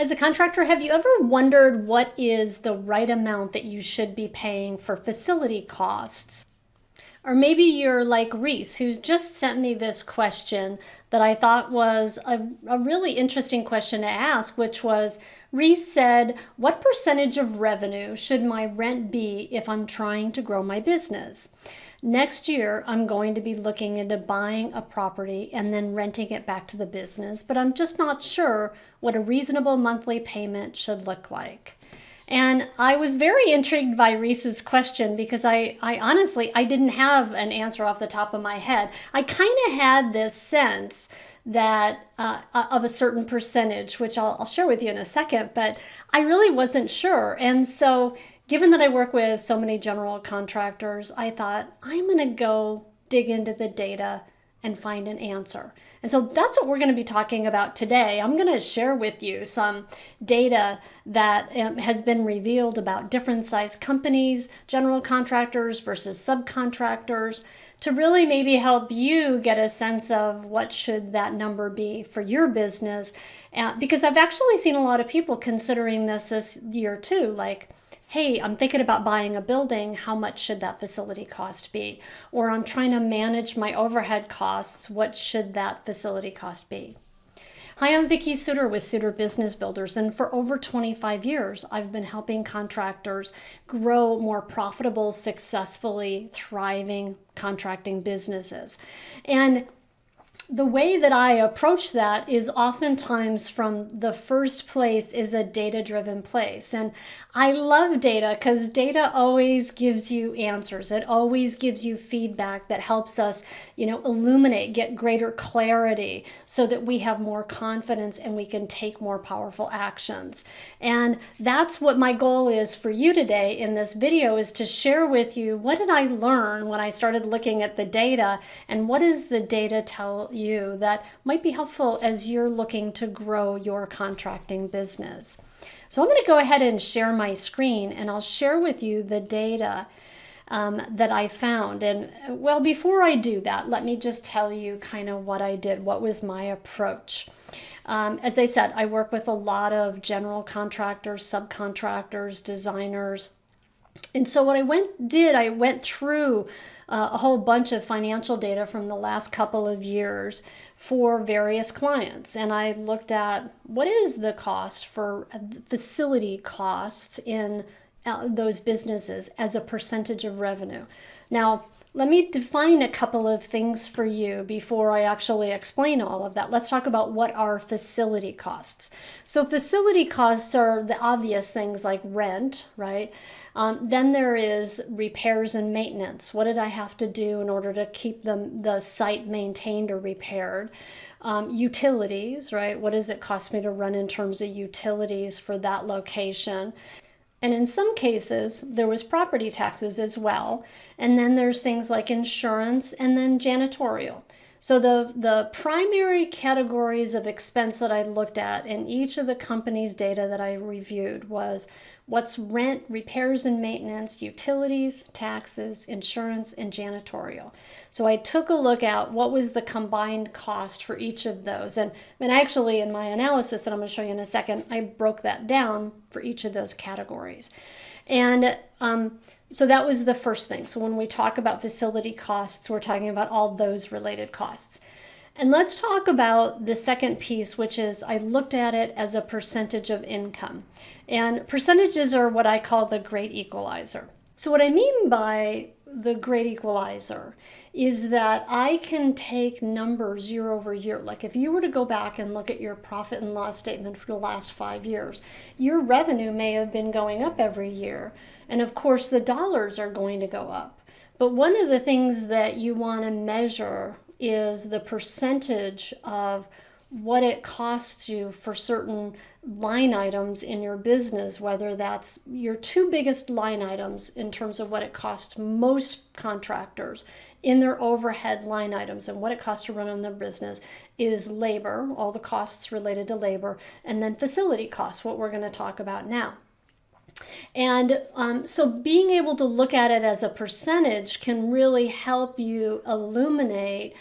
As a contractor, have you ever wondered what is the right amount that you should be paying for facility costs? Or maybe you're like Reese, who's just sent me this question that I thought was a really interesting question to ask, which was, Reese said, what percentage of revenue should my rent be if I'm trying to grow my business? Next year, I'm going to be looking into buying a property and then renting it back to the business, but I'm just not sure what a reasonable monthly payment should look like. And I was very intrigued by Reese's question because I honestly, I didn't have an answer off the top of my head. I kind of had this sense that of a certain percentage, which I'll share with you in a second, but I really wasn't sure. And so given that I work with so many general contractors, I thought I'm going to go dig into the data and find an answer. And so that's what we're going to be talking about today. I'm going to share with you some data that has been revealed about different size companies, general contractors versus subcontractors, to really maybe help you get a sense of what should that number be for your business. Because I've actually seen a lot of people considering this year too, like, hey, I'm thinking about buying a building, how much should that facility cost be? Or I'm trying to manage my overhead costs, what should that facility cost be? Hi, I'm Vicki Suter with Suter Business Builders, and for over 25 years, I've been helping contractors grow more profitable, successfully thriving contracting businesses. And the way that I approach that is oftentimes from the first place is a data-driven place. And I love data because data always gives you answers. It always gives you feedback that helps us, illuminate, get greater clarity so that we have more confidence and we can take more powerful actions. And that's what my goal is for you today in this video, is to share with you, what did I learn when I started looking at the data, and what does the data tell you that might be helpful as you're looking to grow your contracting business. So I'm going to go ahead and share my screen, and I'll share with you the data that I found. And well, before I do that, let me just tell you kind of what I did. What was my approach? As I said, I work with a lot of general contractors, subcontractors, designers. And so what I went through a whole bunch of financial data from the last couple of years for various clients. And I looked at what is the cost for facility costs in those businesses as a percentage of revenue. Now, let me define a couple of things for you before I actually explain all of that. Let's talk about what are facility costs. So facility costs are the obvious things like rent, right? Then there is repairs and maintenance. What did I have to do in order to keep the site maintained or repaired? Utilities, right? What does it cost me to run in terms of utilities for that location? And in some cases, there was property taxes as well. And then there's things like insurance and then janitorial. So the primary categories of expense that I looked at in each of the company's data that I reviewed was what's rent, repairs and maintenance, utilities, taxes, insurance, and janitorial. So I took a look at what was the combined cost for each of those. And actually in my analysis that I'm going to show you in a second, I broke that down for each of those categories. And so that was the first thing. So when we talk about facility costs, we're talking about all those related costs. And let's talk about the second piece, which is I looked at it as a percentage of income. And percentages are what I call the Great Equalizer. So what I mean by the Great Equalizer is that I can take numbers year over year. Like if you were to go back and look at your profit and loss statement for the last 5 years, your revenue may have been going up every year. And of course, the dollars are going to go up. But one of the things that you want to measure is the percentage of what it costs you for certain line items in your business, whether that's your two biggest line items in terms of what it costs most contractors in their overhead line items and what it costs to run on their business is labor, all the costs related to labor, and then facility costs, what we're going to talk about now. And so being able to look at it as a percentage can really help you illuminate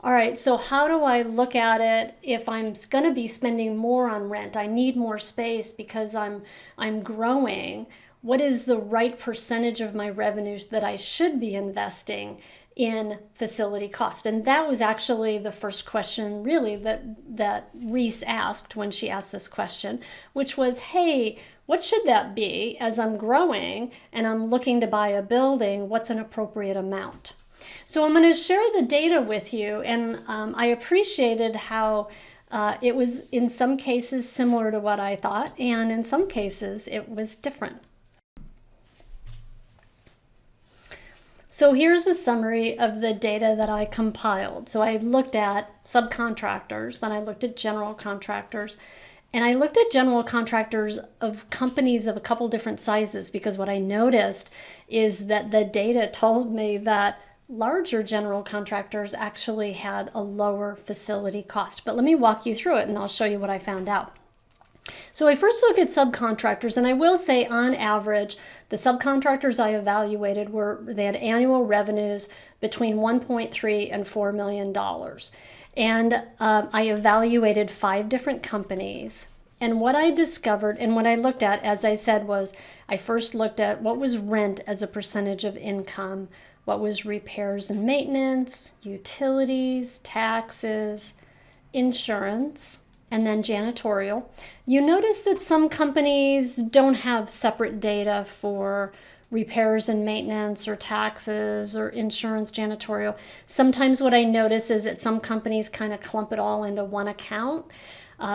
All right, so how do I look at it if I'm going to be spending more on rent? I need more space because I'm growing. What is the right percentage of my revenues that I should be investing in facility cost? And that was actually the first question really that Reese asked when she asked this question, which was, hey, what should that be as I'm growing and I'm looking to buy a building? What's an appropriate amount? So I'm going to share the data with you, and I appreciated how it was in some cases similar to what I thought, and in some cases it was different. So here's a summary of the data that I compiled. So I looked at subcontractors, then I looked at general contractors, and I looked at general contractors of companies of a couple different sizes, because what I noticed is that the data told me that larger general contractors actually had a lower facility cost. But let me walk you through it and I'll show you what I found out. So I first look at subcontractors, and I will say on average, the subcontractors I evaluated they had annual revenues between $1.3 and $4 million. And I evaluated 5 different companies. And what I discovered and what I looked at, as I said, was I first looked at what was rent as a percentage of income, what was repairs and maintenance, utilities, taxes, insurance, and then janitorial. You notice that some companies don't have separate data for repairs and maintenance or taxes or insurance, janitorial. Sometimes what I notice is that some companies kind of clump it all into one account.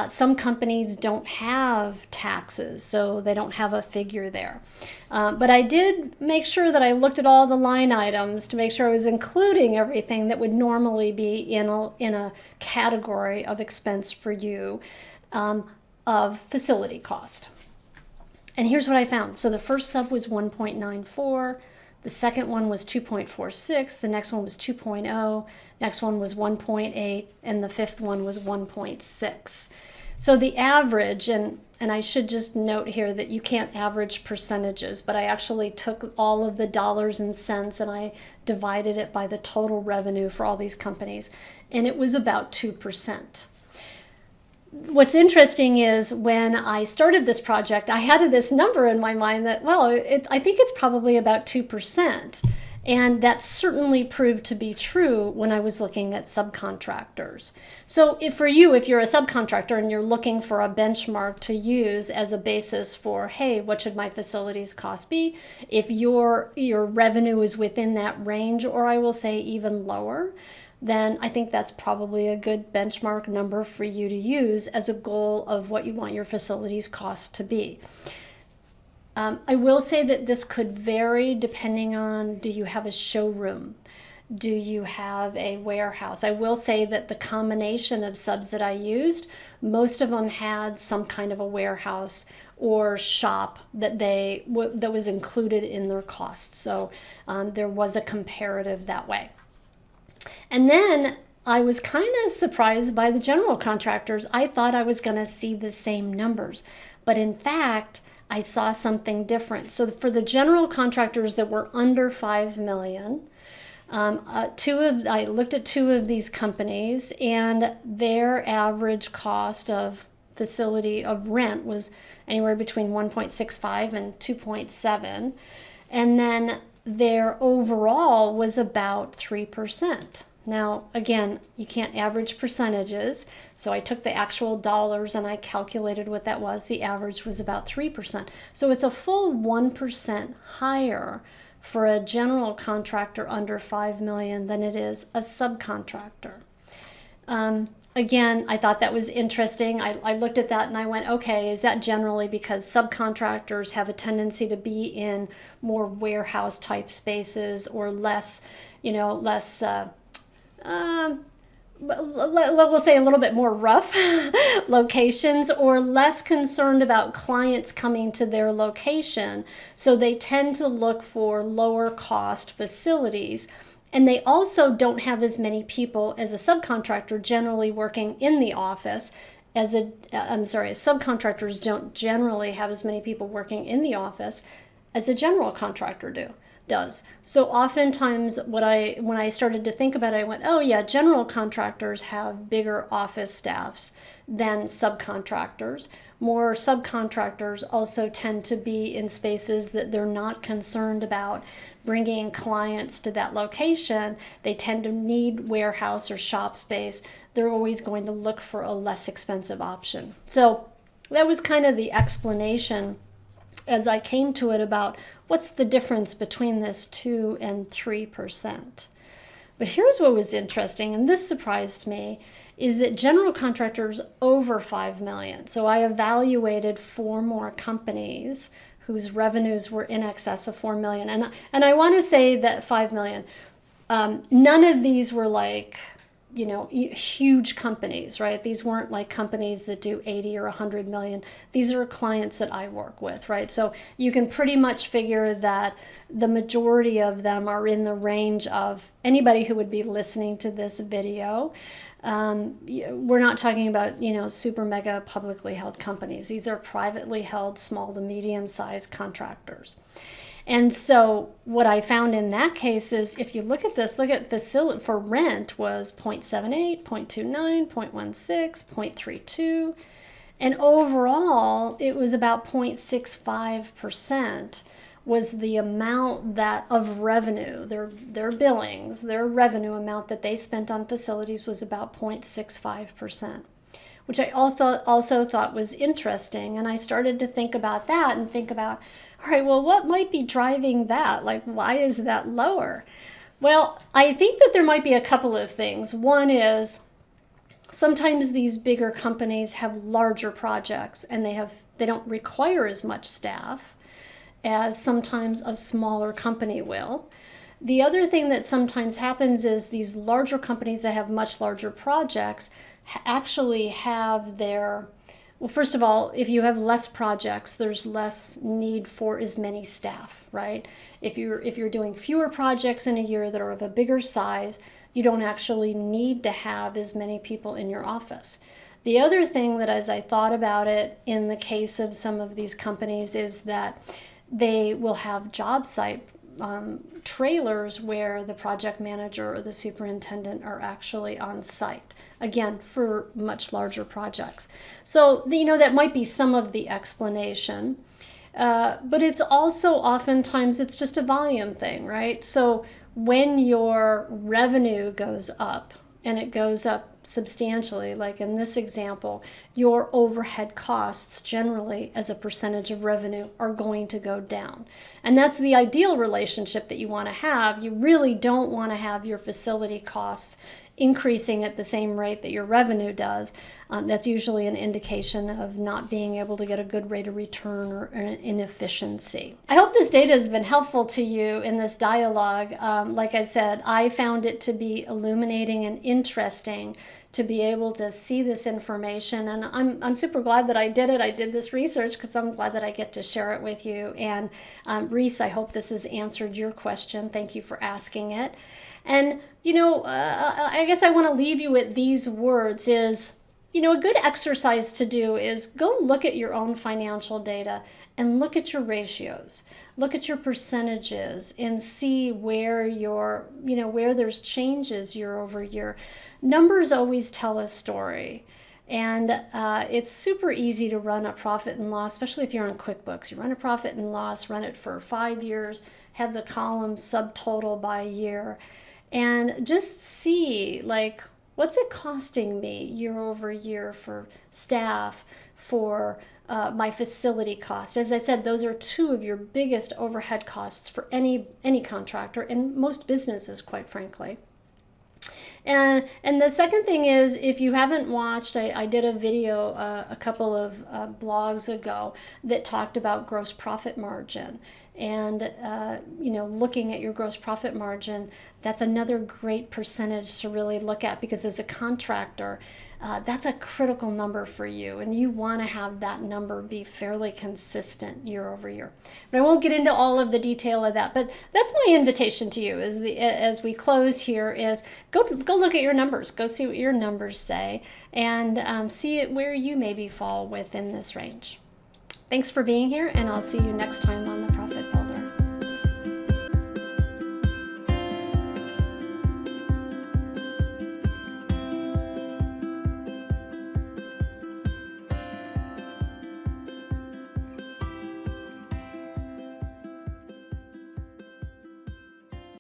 Some companies don't have taxes, so they don't have a figure there. But I did make sure that I looked at all the line items to make sure I was including everything that would normally be in a category of expense for you of facility cost. And here's what I found. So the first sub was 1.94. The second one was 2.46, the next one was 2.0, next one was 1.8, and the fifth one was 1.6. So the average, and I should just note here that you can't average percentages, but I actually took all of the dollars and cents and I divided it by the total revenue for all these companies, and it was about 2%. What's interesting is when I started this project, I had this number in my mind that, well, I think it's probably about 2%. And that certainly proved to be true when I was looking at subcontractors. So if you're a subcontractor and you're looking for a benchmark to use as a basis for, hey, what should my facilities cost be? If your revenue is within that range, or I will say even lower, then I think that's probably a good benchmark number for you to use as a goal of what you want your facilities cost to be. I will say that this could vary depending on, do you have a showroom? Do you have a warehouse? I will say that the combination of subs that I used, most of them had some kind of a warehouse or shop that was included in their costs. So there was a comparative that way. And then I was kind of surprised by the general contractors. I thought I was going to see the same numbers, but in fact, I saw something different. So for the general contractors that were under 5 million, I looked at 2 of these companies, and their average cost of facility of rent was anywhere between 1.65 and 2.7, and then their overall was about 3%. Now, again, you can't average percentages, so I took the actual dollars and I calculated what that was. The average was about 3%. So it's a full 1% higher for a general contractor under 5 million than it is a subcontractor. Again, I thought that was interesting. I looked at that and I went, okay, is that generally because subcontractors have a tendency to be in more warehouse type spaces or less, we'll say a little bit more rough locations, or less concerned about clients coming to their location. So they tend to look for lower cost facilities. And they also don't have as many people as a subcontractor generally working in the office subcontractors don't generally have as many people working in the office as a general contractor do. does. So oftentimes when I started to think about it, I went, oh yeah, general contractors have bigger office staffs than subcontractors. More subcontractors also tend to be in spaces that they're not concerned about bringing clients to that location. They tend to need warehouse or shop space. They're always going to look for a less expensive option. So that was kind of the explanation as I came to it about what's the difference between this 2 and 3%. But here's what was interesting, and this surprised me, is that general contractors over 5 million. So I evaluated 4 more companies whose revenues were in excess of 4 million. And I want to say that 5 million, none of these were like, you know, huge companies, right? These weren't like companies that do 80 or 100 million. These are clients that I work with, right? So you can pretty much figure that the majority of them are in the range of anybody who would be listening to this video. We're not talking about, you know, super mega publicly held companies. These are privately held small to medium sized contractors. And so what I found in that case is, if you look at this, look at facility for rent was 0.78, 0.29, 0.16, 0.32. And overall, it was about 0.65% was the amount that of revenue, their billings, their revenue amount that they spent on facilities was about 0.65%, which I also thought was interesting. And I started to think about that and think about, all right, well, what might be driving that? Like, why is that lower? Well, I think that there might be a couple of things. One is sometimes these bigger companies have larger projects and they don't require as much staff as sometimes a smaller company will. The other thing that sometimes happens is these larger companies that have much larger projects actually have their, well, first of all, if you have less projects, there's less need for as many staff, right? If you're doing fewer projects in a year that are of a bigger size, you don't actually need to have as many people in your office. The other thing that, as I thought about it in the case of some of these companies, is that they will have job site trailers where the project manager or the superintendent are actually on site, again, for much larger projects. So, you know, that might be some of the explanation, but it's also oftentimes it's just a volume thing, right? So when your revenue goes up, and it goes up substantially, like in this example, your overhead costs generally as a percentage of revenue are going to go down. And that's the ideal relationship that you want to have. You really don't want to have your facility costs increasing at the same rate that your revenue does. That's usually an indication of not being able to get a good rate of return or an inefficiency. I hope this data has been helpful to you in this dialogue. Like I said, I found it to be illuminating and interesting to be able to see this information, and I'm super glad that I did it. I did this research because I'm glad that I get to share it with you. And Reese, I hope this has answered your question. Thank you for asking it. And, you know, I guess I want to leave you with these words is, you know, a good exercise to do is go look at your own financial data and look at your ratios, look at your percentages and see where where there's changes year over year. Numbers always tell a story. And it's super easy to run a profit and loss, especially if you're on QuickBooks. You run a profit and loss, run it for 5 years, have the column subtotal by year, and just see, like, what's it costing me year over year for staff, for my facility cost. As I said, those are 2 of your biggest overhead costs for any contractor and most businesses, quite frankly. And the second thing is, if you haven't watched, I did a video a couple of blogs ago that talked about gross profit margin. And, looking at your gross profit margin, that's another great percentage to really look at, because as a contractor, that's a critical number for you, and you want to have that number be fairly consistent year over year. But I won't get into all of the detail of that, but that's my invitation to you as we close here is go look at your numbers, go see what your numbers say, and see where you maybe fall within this range. Thanks for being here, and I'll see you next time on the Profit Vault.